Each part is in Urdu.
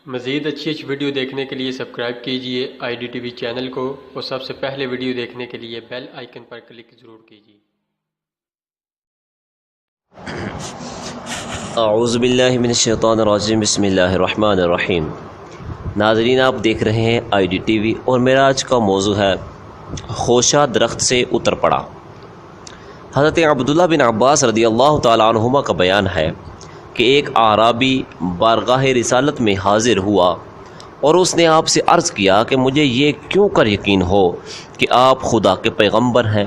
مزید اچھی ویڈیو دیکھنے کے لیے سبسکرائب کیجیے IDTV چینل کو، اور سب سے پہلے ویڈیو دیکھنے کے لیے بیل آئیکن پر کلک ضرور کیجیے۔ اعوذ باللہ من الشیطان الرجیم، بسم اللہ الرحمن الرحیم۔ ناظرین، آپ دیکھ رہے ہیں IDTV اور میرا آج کا موضوع ہے خوشہ درخت سے اتر پڑا۔ حضرت عبداللہ بن عباس رضی اللہ تعالیٰ عنہما کا بیان ہے کہ ایک اعرابی بارگاہ رسالت میں حاضر ہوا اور اس نے آپ سے عرض کیا کہ مجھے یہ کیوں کر یقین ہو کہ آپ خدا کے پیغمبر ہیں؟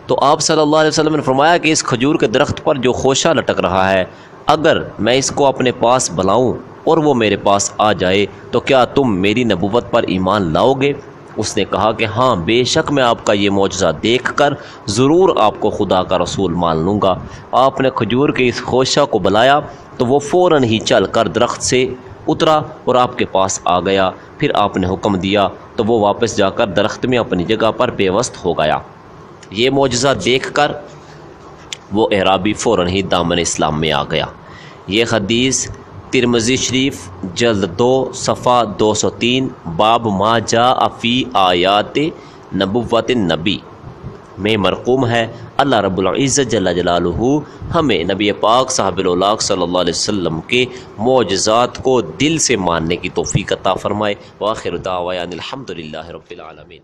تو آپ صلی اللہ علیہ وسلم نے فرمایا کہ اس کھجور کے درخت پر جو خوشہ لٹک رہا ہے، اگر میں اس کو اپنے پاس بلاؤں اور وہ میرے پاس آ جائے تو کیا تم میری نبوت پر ایمان لاؤ گے؟ اس نے کہا کہ ہاں، بے شک میں آپ کا یہ معجزہ دیکھ کر ضرور آپ کو خدا کا رسول مان لوں گا۔ آپ نے کھجور کے اس خوشہ کو بلایا تو وہ فوراً ہی چل کر درخت سے اترا اور آپ کے پاس آ گیا۔ پھر آپ نے حکم دیا تو وہ واپس جا کر درخت میں اپنی جگہ پر پیوست ہو گیا۔ یہ معجزہ دیکھ کر وہ اعرابی فوراً ہی دامن اسلام میں آ گیا۔ یہ حدیث ترمذی شریف جلد 2 صفحہ 203 باب ما جاء فی آیات نبوت النبی میں مرقوم ہے۔ اللہ رب العزت جل جلالہ ہمیں نبی پاک صاحب الاولاق صلی اللہ علیہ وسلم کے معجزات کو دل سے ماننے کی توفیق عطا فرمائے۔ وآخر دعوانا الحمد للہ رب العالمین۔